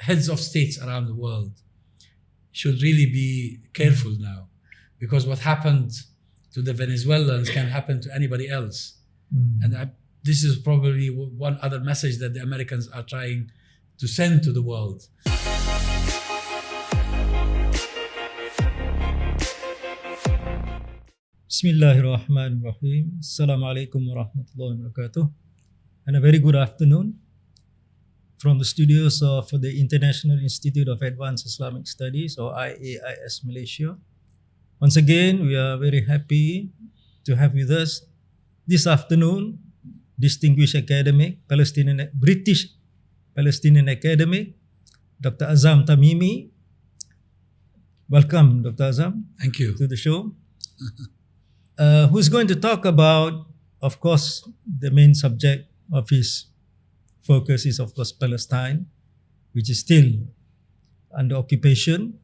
heads of states around the world should really be careful now, because what happened to the Venezuelans can happen to anybody else. And this is probably one other message that the Americans are trying to send to the world. Bismillahirrahmanirrahim. Assalamualaikum warahmatullahi wabarakatuh. And a very good afternoon from the studios of the International Institute of Advanced Islamic Studies, or IAIS Malaysia. Once again, we are very happy to have with us this afternoon distinguished academic, British Palestinian academic, Dr. Azam Tamimi. Welcome, Dr. Azam. Thank you. To the show. Who's going to talk about, of course, the main subject of his focus is, of course, Palestine, which is still under occupation.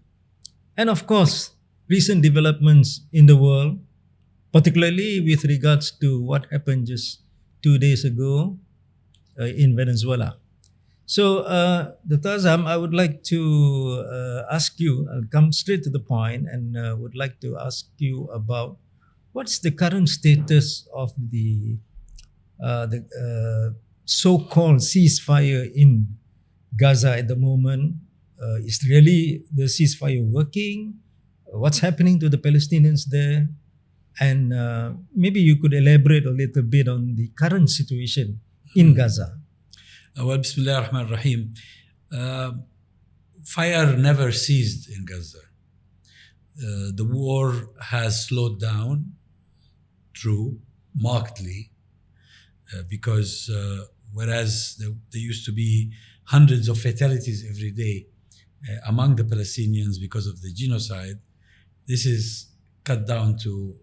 And, of course, recent developments in the world, particularly with regards to what happened just 2 days ago in Venezuela. So, Dr. Azam, I would like to ask you, I'll come straight to the point, and would like to ask you about what's the current status of the so-called ceasefire in Gaza at the moment? Is really the ceasefire working? What's happening to the Palestinians there? And maybe you could elaborate a little bit on the current situation in Gaza. Well, Bismillah ar-Rahman ar-Rahim. Fire never ceased in Gaza. The war has slowed down, true, markedly, because whereas there used to be hundreds of fatalities every day among the Palestinians because of the genocide, this is cut down to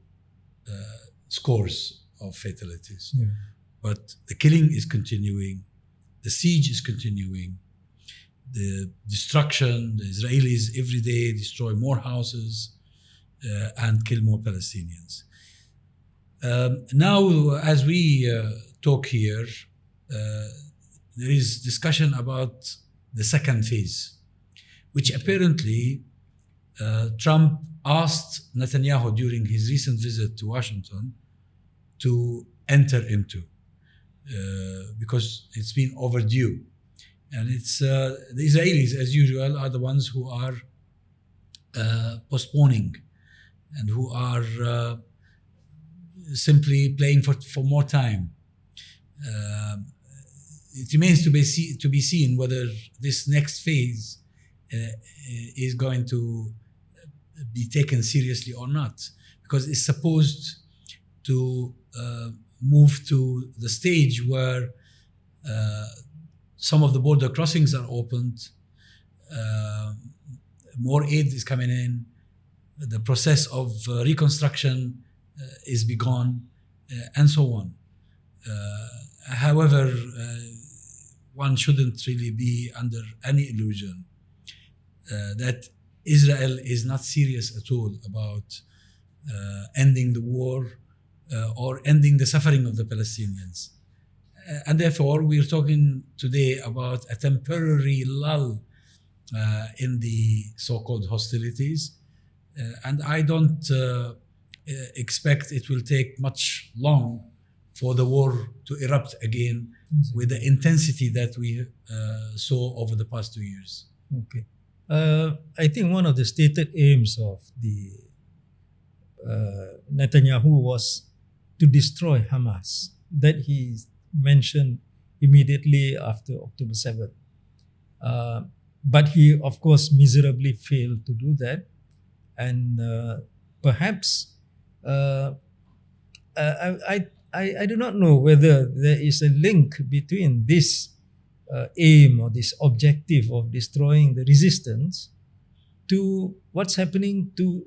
scores of fatalities. Yeah. But the killing is continuing, the siege is continuing, the destruction, the Israelis every day destroy more houses and kill more Palestinians. Now, as we talk here, there is discussion about the second phase, which apparently Trump asked Netanyahu during his recent visit to Washington to enter into, because it's been overdue. And it's the Israelis, as usual, are the ones who are postponing and who are simply playing for more time. It remains to be seen whether this next phase is going to be taken seriously or not, because it's supposed to move to the stage where some of the border crossings are opened, more aid is coming in, the process of reconstruction is begun, and so on. However, one shouldn't really be under any illusion that Israel is not serious at all about ending the war or ending the suffering of the Palestinians. And therefore, we're talking today about a temporary lull in the so-called hostilities. And I don't expect it will take much long for the war to erupt again with the intensity that we saw over the past 2 years. Okay. I think one of the stated aims of the Netanyahu was to destroy Hamas, that he mentioned immediately after October 7th. But he, of course, miserably failed to do that. And perhaps, I do not know whether there is a link between this aim or this objective of destroying the resistance to what's happening to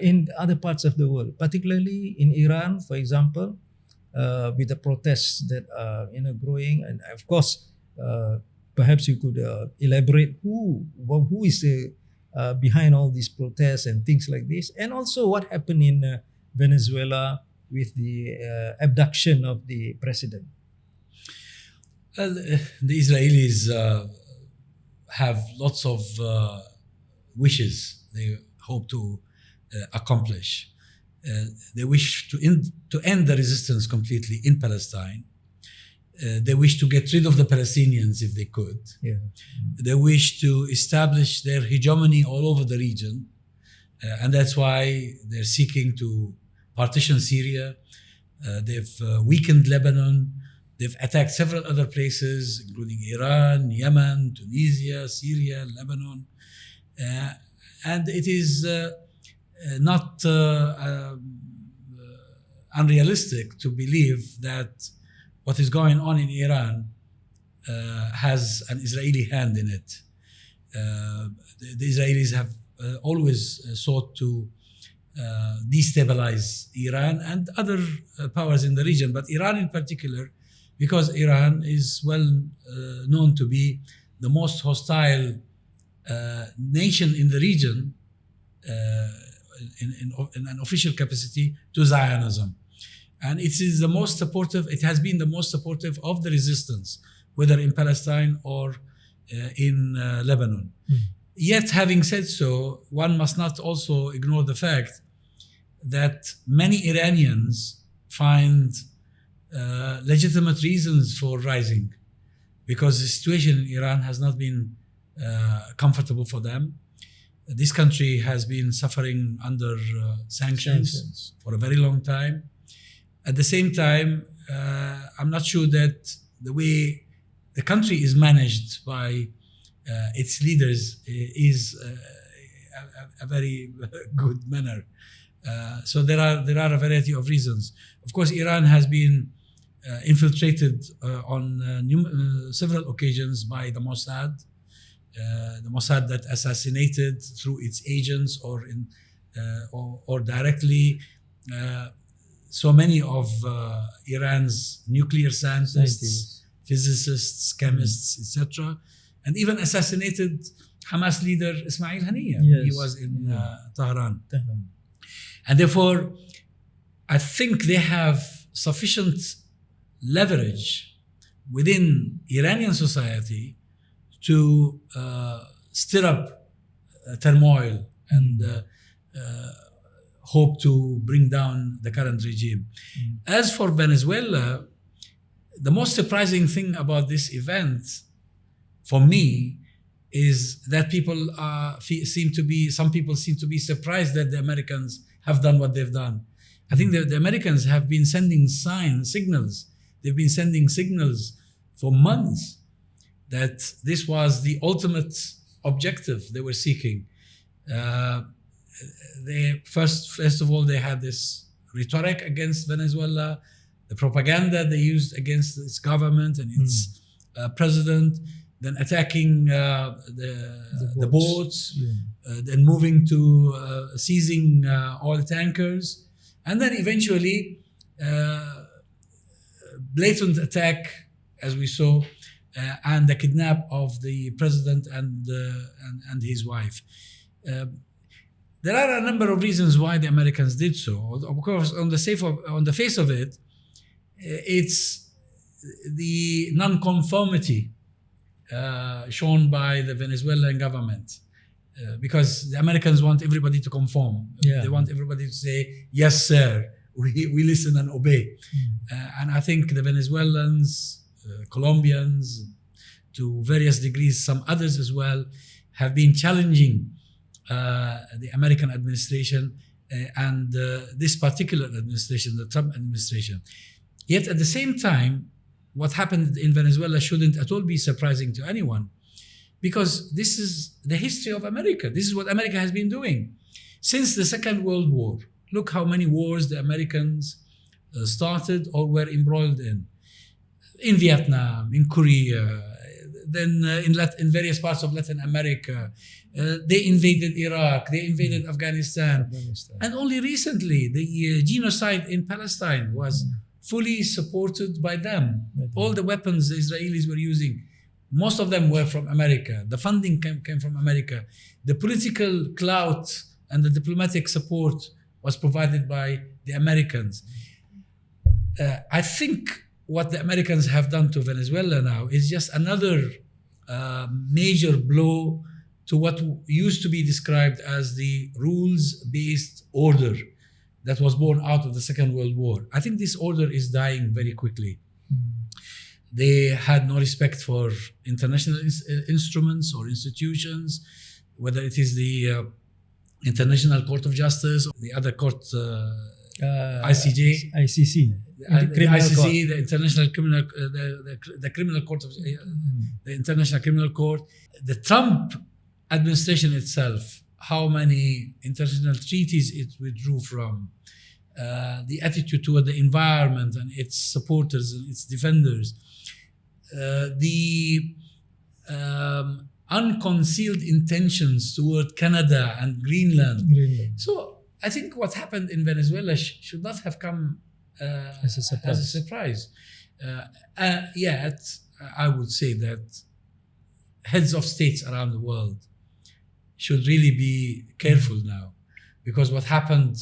in other parts of the world, particularly in Iran, for example, with the protests that are growing. And of course, perhaps you could elaborate who is behind all these protests and things like this, and also what happened in Venezuela with the abduction of the president. Well, the Israelis have lots of wishes they hope to accomplish. They wish to end the resistance completely in Palestine. They wish to get rid of the Palestinians if they could. Yeah. They wish to establish their hegemony all over the region. And that's why they're seeking to partition Syria. They've weakened Lebanon. They've attacked several other places, including Iran, Yemen, Tunisia, Syria, Lebanon. And it is not unrealistic to believe that what is going on in Iran has an Israeli hand in it. The Israelis have always sought to destabilize Iran and other powers in the region, but Iran in particular, because Iran is well known to be the most hostile nation in the region in an official capacity to Zionism. And it is the most supportive, it has been the most supportive of the resistance, whether in Palestine or in Lebanon. Yet, having said so, one must not also ignore the fact that many Iranians find legitimate reasons for rising, because the situation in Iran has not been comfortable for them. This country has been suffering under sanctions for a very long time. At the same time, I'm not sure that the way the country is managed by its leaders is a very good manner. So there are a variety of reasons. Of course, Iran has been infiltrated on several occasions by the Mossad that assassinated through its agents or directly so many of Iran's nuclear scientists, physicists, chemists, etc., and even assassinated Hamas leader Ismail Haniyeh when he was in Tehran. And therefore, I think they have sufficient leverage within Iranian society to stir up turmoil and hope to bring down the current regime. As for Venezuela, the most surprising thing about this event for me is that some people seem to be surprised that the Americans have done what they've done. I think that the Americans have been sending signals. They've been sending signals for months that this was the ultimate objective they were seeking. They first of all, they had this rhetoric against Venezuela, the propaganda they used against its government and its president, then attacking the boats, then moving to seizing oil tankers, and then eventually blatant attack, as we saw, and the kidnap of the president and his wife. There are a number of reasons why the Americans did so. Of course, on the face of it, it's the non-conformity shown by the Venezuelan government, because the Americans want everybody to conform. They want everybody to say, yes, sir, we listen and obey. And I think the Venezuelans, Colombians, to various degrees, some others as well, have been challenging the American administration and this particular administration, the Trump administration. Yet at the same time, what happened in Venezuela shouldn't at all be surprising to anyone, because this is the history of America. This is what America has been doing since the Second World War. Look how many wars the Americans started or were embroiled in Vietnam, in Korea, then in various parts of Latin America. They invaded Iraq, they invaded Afghanistan. And only recently, the genocide in Palestine was fully supported by them. All the weapons the Israelis were using, most of them were from America. The funding came from America. The political clout and the diplomatic support was provided by the Americans. I think what the Americans have done to Venezuela now is just another major blow to what used to be described as the rules-based order that was born out of the Second World War. I think this order is dying very quickly. They had no respect for international instruments or institutions, whether it is the International Court of Justice or the other court, ICJ, ICC, the Criminal ICC, Court. the International Criminal, the Criminal Court of the International Criminal Court. The Trump administration itself, how many international treaties it withdrew from, the attitude toward the environment and its supporters and its defenders, the unconcealed intentions toward Canada and Greenland. So I think what happened in Venezuela should not have come As a surprise. as a surprise. Yet, I would say that heads of states around the world should really be careful now, because what happened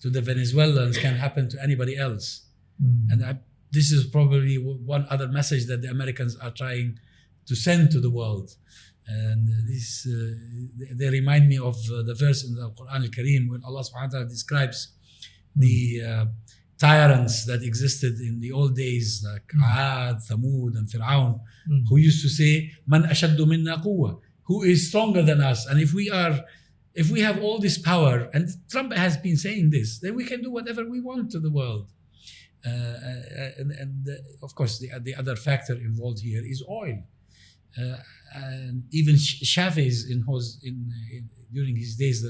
to the Venezuelans can happen to anybody else. And this is probably one other message that the Americans are trying to send to the world. And this, they remind me of the verse in the Quran al-Kareem when Allah subhanahu wa ta'ala describes the tyrants that existed in the old days, like Aad, Thamud, and Fir'aun, who used to say, Man ashaddu minna quwwa, who is stronger than us? And if we have all this power, and Trump has been saying this, then we can do whatever we want to the world. And of course, the other factor involved here is oil. And even Chavez, during his days, the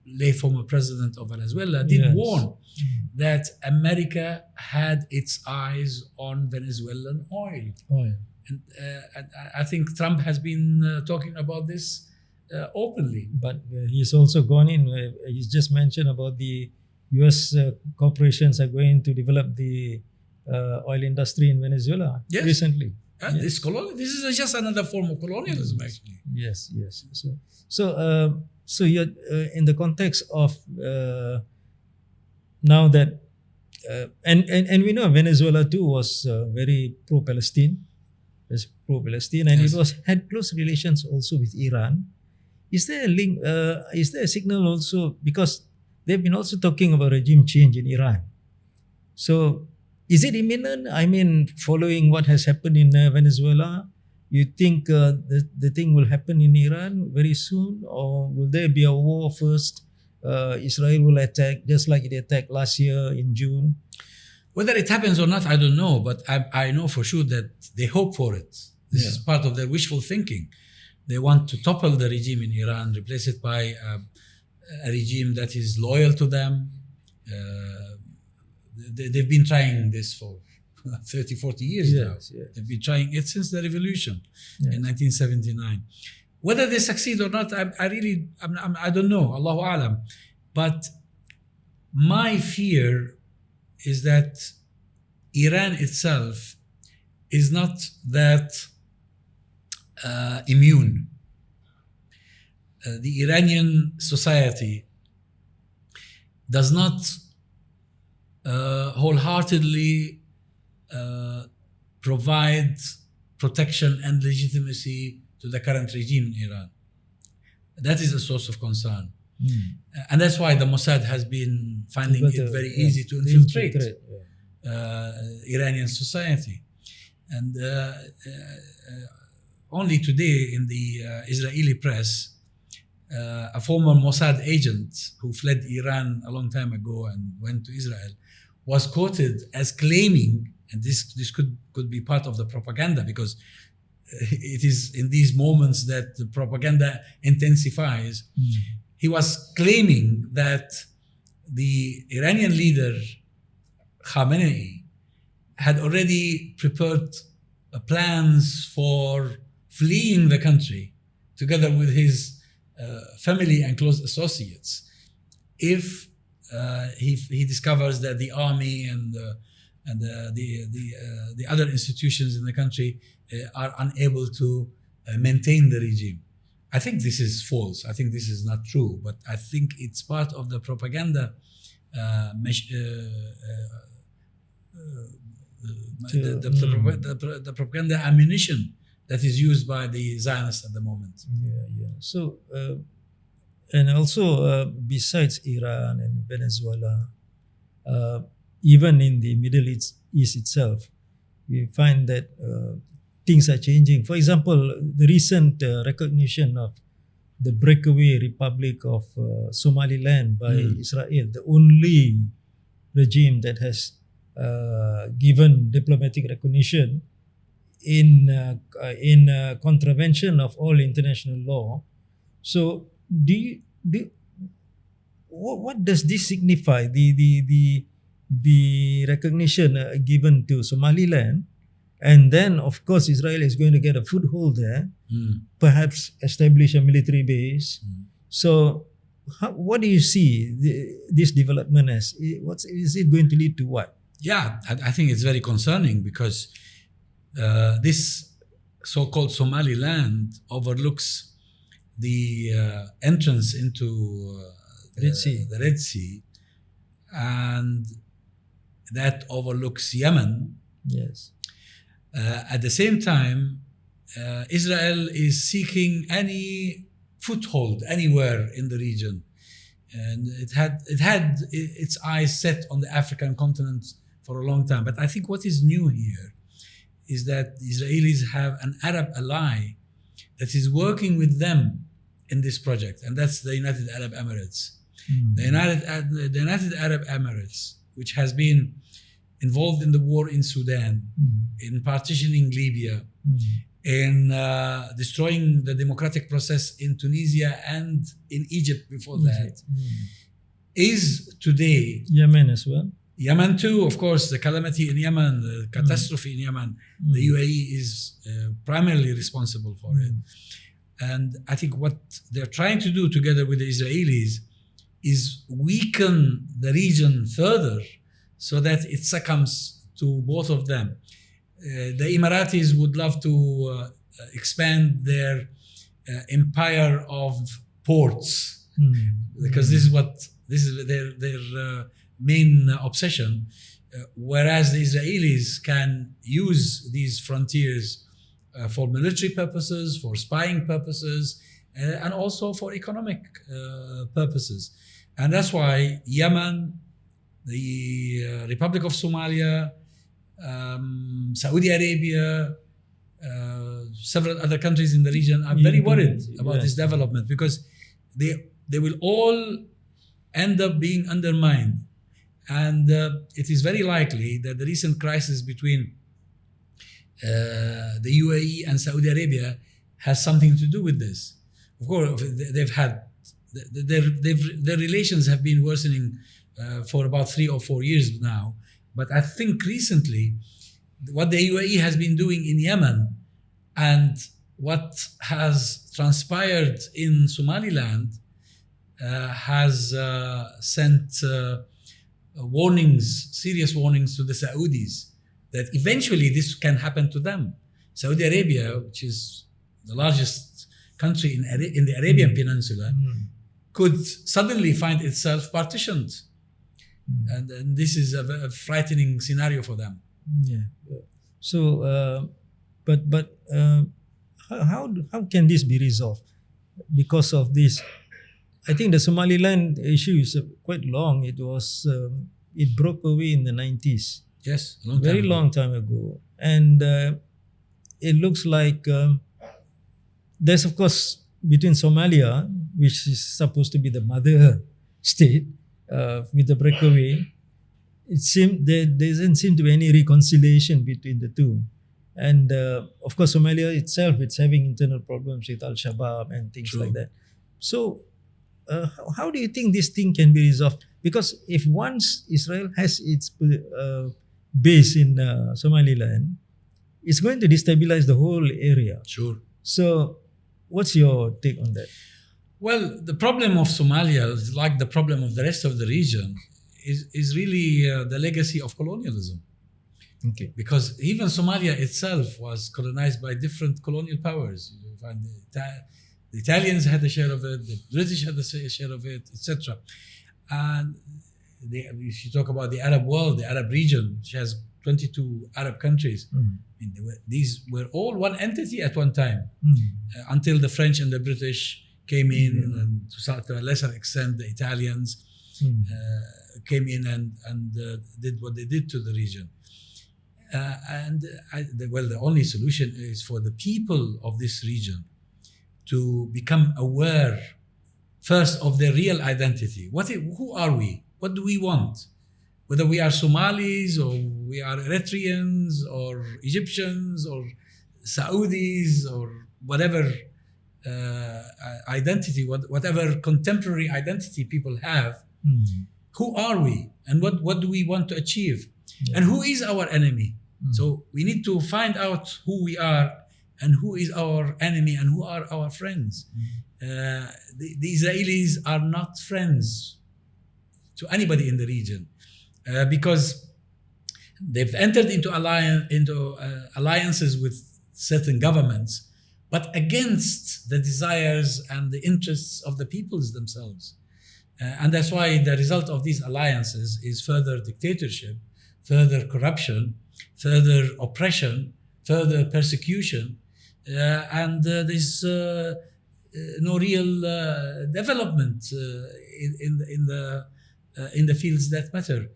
late former president of Venezuela, did warn that America had its eyes on Venezuelan oil. And I think Trump has been talking about this openly. But he's also gone in. He's just mentioned about the U.S. corporations are going to develop the oil industry in Venezuela recently. This is just another form of colonialism, actually. Yes. So you're in the context of now that and we know Venezuela too was very pro-Palestine, and it was had close relations also with Iran. Is there a link? Is there a signal also, because they've been also talking about regime change in Iran? So is it imminent? I mean, following what has happened in Venezuela, you think the thing will happen in Iran very soon, or will there be a war first? Israel will attack just like it attacked last year in June. Whether it happens or not, I don't know, but I know for sure that they hope for it. This is part of their wishful thinking. They want to topple the regime in Iran, replace it by a regime that is loyal to them. They've been trying this for 30, 40 years now. They've been trying it since the revolution in 1979. Whether they succeed or not, I don't know, Allahu Alam. But my fear is that Iran itself is not that immune. The Iranian society does not wholeheartedly provide protection and legitimacy to the current regime in Iran. That is a source of concern. And that's why the Mossad has been finding it very easy to infiltrate Iranian society. And only today in the Israeli press, a former Mossad agent who fled Iran a long time ago and went to Israel was quoted as claiming, and this could be part of the propaganda, because it is in these moments that the propaganda intensifies. He was claiming that the Iranian leader Khamenei had already prepared plans for fleeing the country together with his family and close associates if he discovers that the army and the other institutions in the country are unable to maintain the regime. I think this is false. I think this is not true, but I think it's part of the propaganda the propaganda ammunition that is used by the Zionists at the moment. Yeah. So, and also besides Iran and Venezuela, even in the Middle East itself, we find that things are changing. For example, the recent recognition of the breakaway Republic of Somaliland by Israel, the only regime that has given diplomatic recognition in contravention of all international law. So, what does this signify? The recognition given to Somaliland, and then of course Israel is going to get a foothold there, perhaps establish a military base. So, what do you see this development as? What is it going to lead to? What? Yeah, I think it's very concerning because this so-called Somaliland overlooks the entrance into the Red Sea, and that overlooks Yemen. Yes. At the same time, Israel is seeking any foothold anywhere in the region, and it had its eyes set on the African continent for a long time. But I think what is new here is that the Israelis have an Arab ally that is working with them in this project, and that's the United Arab Emirates. The United Arab Emirates, which has been involved in the war in Sudan, in partitioning Libya, in destroying the democratic process in Tunisia and in Egypt before that, is today... Yemen as well. Yemen too, of course, the calamity in Yemen, the catastrophe in Yemen, the UAE is primarily responsible for it. And I think what they're trying to do together with the Israelis is weaken the region further so that it succumbs to both of them. The Emiratis would love to expand their empire of ports because this is their main obsession, whereas the Israelis can use these frontiers for military purposes, for spying purposes, and also for economic purposes. And that's why Yemen, the Republic of Somalia, Saudi Arabia, several other countries in the region are very worried about this development because they will all end up being undermined. And it is very likely that the recent crisis between the UAE and Saudi Arabia has something to do with this. Of course, their relations have been worsening for about 3 or 4 years now. But I think recently, what the UAE has been doing in Yemen and what has transpired in Somaliland has sent serious warnings to the Saudis that eventually this can happen to them. Saudi Arabia, which is the largest country in the Arabian Peninsula, could suddenly find itself partitioned. And this is a frightening scenario for them. Yeah. So, how can this be resolved? Because of this, I think the Somaliland issue is quite long. It was it broke away in the 90s. Yes, very long time ago, and it looks like there's of course between Somalia, which is supposed to be the mother state, with the breakaway, it seemed there doesn't seem to be any reconciliation between the two. And of course, Somalia itself, it's having internal problems with Al-Shabaab and things like that. So, how do you think this thing can be resolved? Because if once Israel has its base in Somaliland, it's going to destabilize the whole area. Sure. So, what's your take on that? Well, the problem of Somalia, like the problem of the rest of the region, is really the legacy of colonialism. Okay. Because even Somalia itself was colonized by different colonial powers. You find the Italians had a share of it, the British had a share of it, etc. And if you talk about the Arab world, the Arab region, which has 22 Arab countries. I mean, these were all one entity at one time, until the French and the British came in, and to a lesser extent the Italians came in and did what they did to the region. The only solution is for the people of this region to become aware first of their real identity. Who are we? What do we want? Whether we are Somalis or we are Eritreans or Egyptians or Saudis or whatever identity, whatever contemporary identity people have, who are we and what do we want to achieve? And who is our enemy? So we need to find out who we are and who is our enemy and who are our friends. The Israelis are not friends to anybody in the region because they've entered into alliances with certain governments, but against the desires and the interests of the peoples themselves. And that's why the result of these alliances is further dictatorship, further corruption, further oppression, further persecution, and there's no real development in the fields that matter.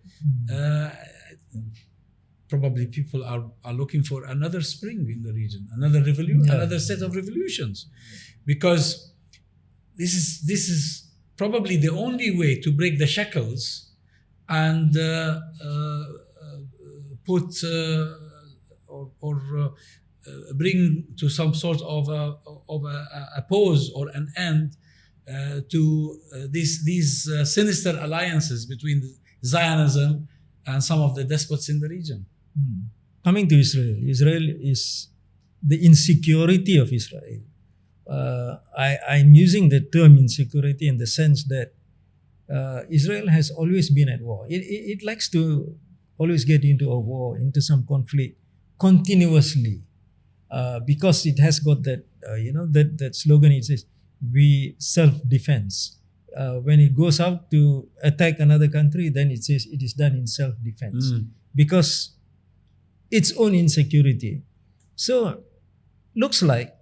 Probably people are looking for another spring in the region, another set of revolutions, because this is probably the only way to break the shackles and put bring to some sort of a pause or an end to these sinister alliances between Zionism and some of the despots in the region. Coming to Israel is the insecurity of Israel. I'm using the term insecurity in the sense that Israel has always been at war. It likes to always get into a war, into some conflict continuously, because it has got that that slogan. It says, "We self-defense." When it goes out to attack another country, then it says it is done in self-defense because its own insecurity. So looks like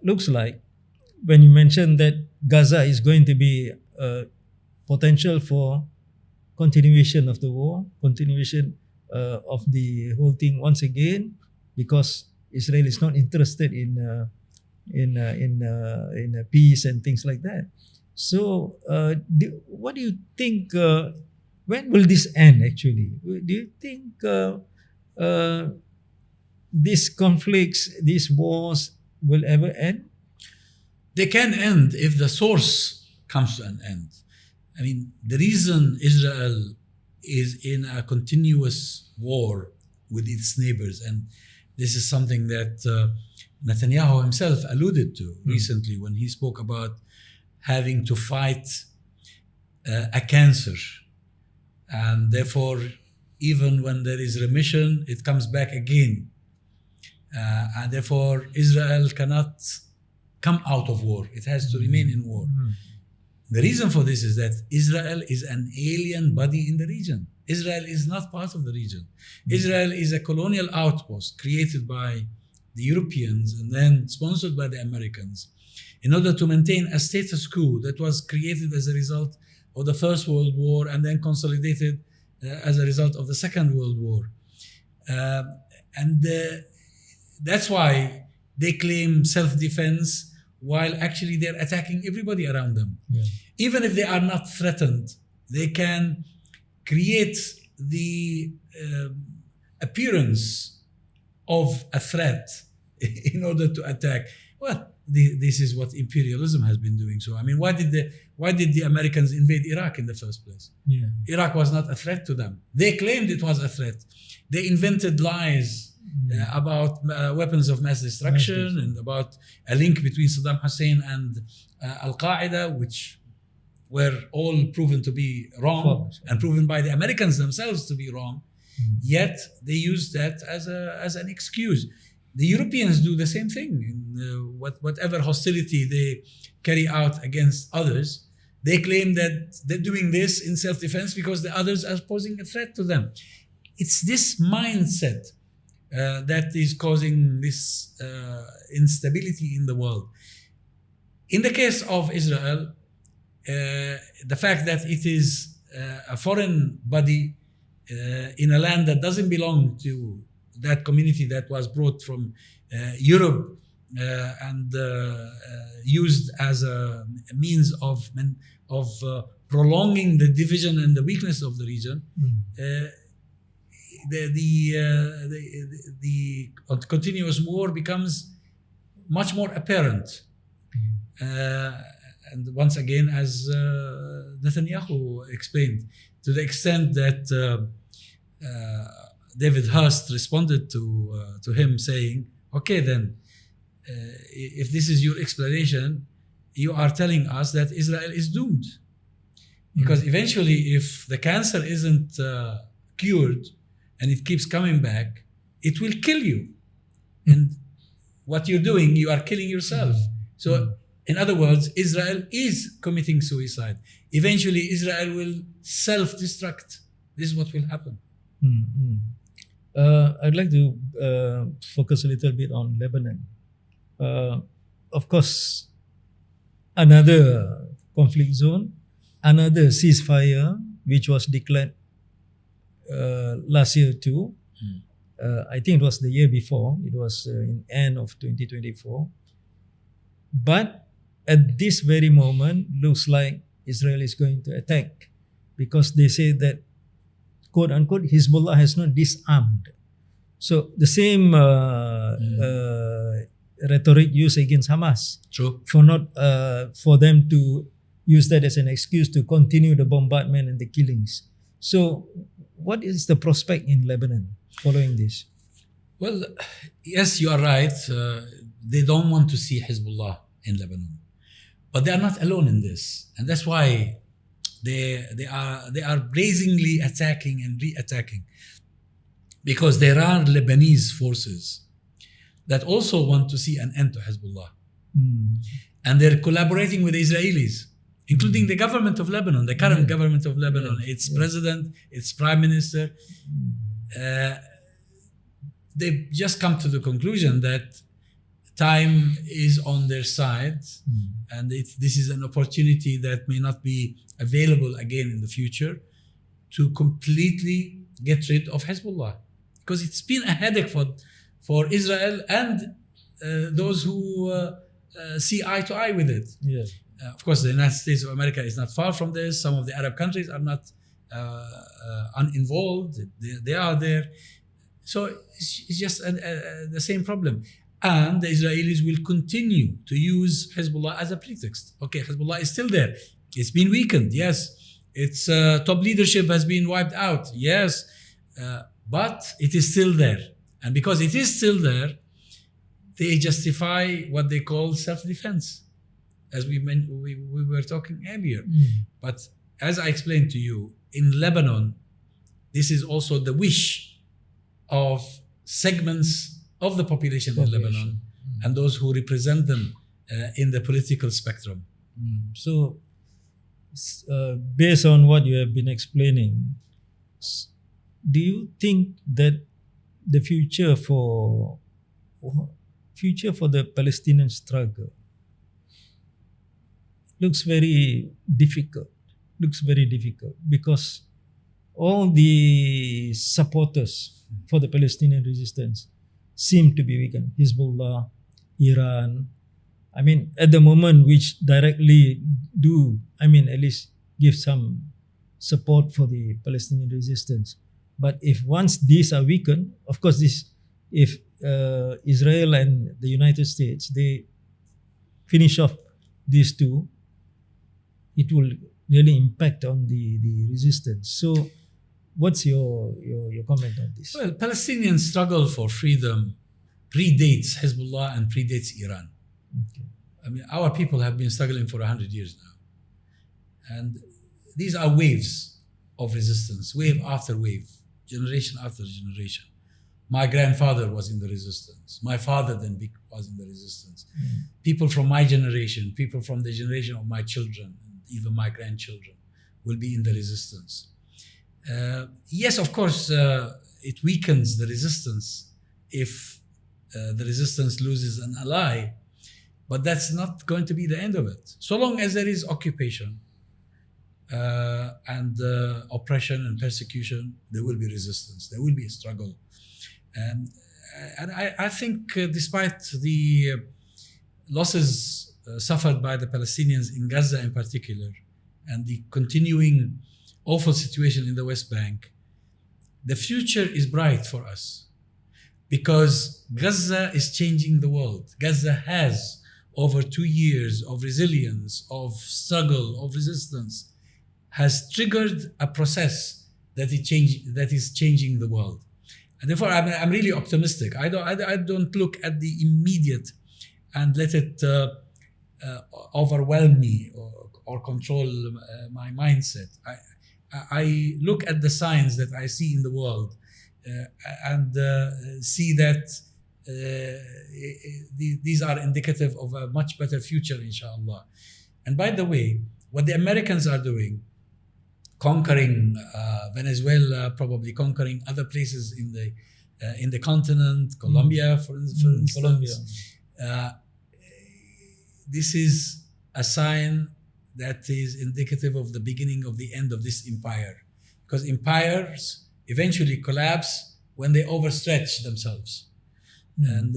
when you mentioned that Gaza is going to be potential for continuation of the war, continuation of the whole thing once again, because Israel is not interested in peace and things like that. So, what do you think? When will this end? Actually, do you think these conflicts, these wars, will ever end? They can end if the source comes to an end. I mean, the reason Israel is in a continuous war with its neighbors, and this is something that Netanyahu himself alluded to recently when he spoke about having to fight a cancer. And therefore, even when there is remission, it comes back again. And therefore, Israel cannot come out of war. It has to remain in war. The reason for this is that Israel is an alien body in the region. Israel is not part of the region. Israel is a colonial outpost created by the Europeans and then sponsored by the Americans in order to maintain a status quo that was created as a result of the First World War and then consolidated as a result of the Second World War. That's why they claim self-defense while actually they're attacking everybody around them. Yeah. Even if they are not threatened, they can create the appearance of a threat in order to attack. Well, this is what imperialism has been doing. So, I mean, why did the Americans invade Iraq in the first place? Yeah. Iraq was not a threat to them. They claimed it was a threat. They invented lies about weapons of mass destruction and about a link between Saddam Hussein and Al-Qaeda, which were all proven to be wrong and proven by the Americans themselves to be wrong. Yet they used that as an excuse. The Europeans do the same thing. Whatever hostility they carry out against others, they claim that they're doing this in self-defense because the others are posing a threat to them. It's this mindset that is causing this instability in the world. In the case of Israel, the fact that it is a foreign body in a land that doesn't belong to that community that was brought from Europe and used as a means of prolonging the division and the weakness of the region, the continuous war becomes much more apparent. And once again, as Netanyahu explained, to the extent that David Hurst responded to him saying, okay, then, if this is your explanation, you are telling us that Israel is doomed. Because eventually, if the cancer isn't cured and it keeps coming back, it will kill you. And what you're doing, you are killing yourself. So, in other words, Israel is committing suicide. Eventually, Israel will self-destruct. This is what will happen. I'd like to focus a little bit on Lebanon. Of course, another conflict zone, another ceasefire, which was declared last year too. I think it was the year before. It was in end of 2024. But at this very moment, looks like Israel is going to attack, because they say that, quote unquote, Hezbollah has not disarmed. So the same rhetoric used against Hamas. True. For them to use that as an excuse to continue the bombardment and the killings. So what is the prospect in Lebanon following this? Well, yes, you are right. They don't want to see Hezbollah in Lebanon. But they are not alone in this. And that's why they are brazenly attacking and re-attacking. Because there are Lebanese forces that also want to see an end to Hezbollah. And they're collaborating with the Israelis, including the government of Lebanon, the current government of Lebanon, its president, its prime minister. They've just come to the conclusion that time is on their side, and this is an opportunity that may not be available again in the future to completely get rid of Hezbollah, because it's been a headache for Israel and those who see eye to eye with it. Of course, the United States of America is not far from this. Some of the Arab countries are not uninvolved. They are there. So it's just the same problem. And the Israelis will continue to use Hezbollah as a pretext. Okay, Hezbollah is still there. It's been weakened, yes. Its top leadership has been wiped out, yes. But it is still there. And because it is still there, they justify what they call self-defense, as we were talking earlier. But as I explained to you, in Lebanon, this is also the wish of segments of the population in Lebanon and those who represent them in the political spectrum. So, based on what you have been explaining, do you think that the future for the Palestinian struggle looks very difficult? Because all the supporters for the Palestinian resistance seem to be weakened. Hezbollah, Iran, I mean, at the moment, which directly do, at least give some support for the Palestinian resistance. But if once these are weakened, of course, if Israel and the United States, they finish off these two, it will really impact on the resistance. So what's your comment on this? Well, Palestinian struggle for freedom predates Hezbollah and predates Iran. Okay. I mean, our people have been struggling for 100 years now. And these are waves of resistance, wave after wave, generation after generation. My grandfather was in the resistance. My father then was in the resistance. People from my generation, people from the generation of my children, and even my grandchildren will be in the resistance. Yes, of course, it weakens the resistance if the resistance loses an ally, but that's not going to be the end of it. So long as there is occupation and oppression and persecution, there will be resistance, there will be a struggle. And I think despite the losses suffered by the Palestinians in Gaza in particular, and the continuing awful situation in the West Bank, the future is bright for us because Gaza is changing the world. Gaza has, over 2 years of resilience, of struggle, of resistance, has triggered a process that is changing the world. And therefore, I'm really optimistic. I don't look at the immediate and let it overwhelm me or control my mindset. I look at the signs that I see in the world and see that these are indicative of a much better future, inshallah. And by the way, what the Americans are doing, conquering Venezuela, probably conquering other places in the continent, Colombia, for instance. Colombia. This is a sign that is indicative of the beginning of the end of this empire, because empires eventually collapse when they overstretch themselves. And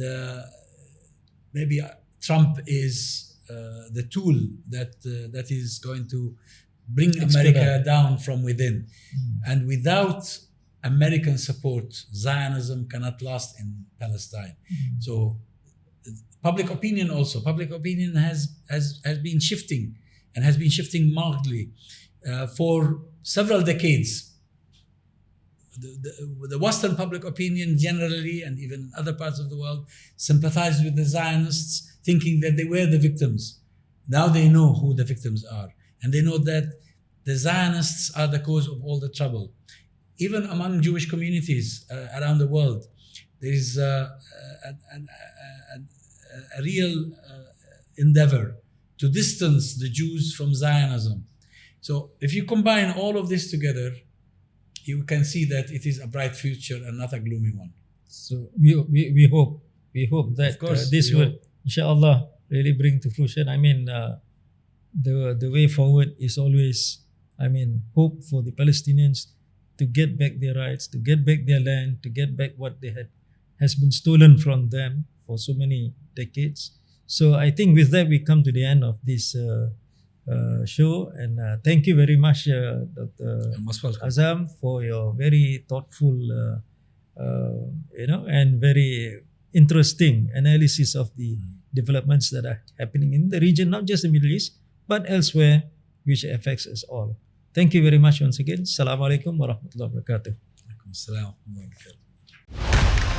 maybe Trump is the tool that is going to bring America down from within. And without American support, Zionism cannot last in Palestine. So public opinion has been shifting, and has been shifting markedly for several decades. The Western public opinion generally, and even in other parts of the world, sympathized with the Zionists, thinking that they were the victims. Now they know who the victims are, and they know that the Zionists are the cause of all the trouble. Even among Jewish communities around the world, there is a real endeavor to distance the Jews from Zionism. So if you combine all of this together, you can see that it is a bright future and not a gloomy one. So we hope that this will, inshallah, really bring to fruition. I mean, the way forward is always, hope for the Palestinians to get back their rights, to get back their land, to get back what has been stolen from them for so many decades. So I think with that we come to the end of this show, and thank you very much, Dr. Azam, for your very thoughtful, and very interesting analysis of the developments that are happening in the region, not just the Middle East, but elsewhere, which affects us all. Thank you very much once again. Assalamu alaikum warahmatullahi wabarakatuh. Alaikum assalam wa rahmatullahi wa barakatuh.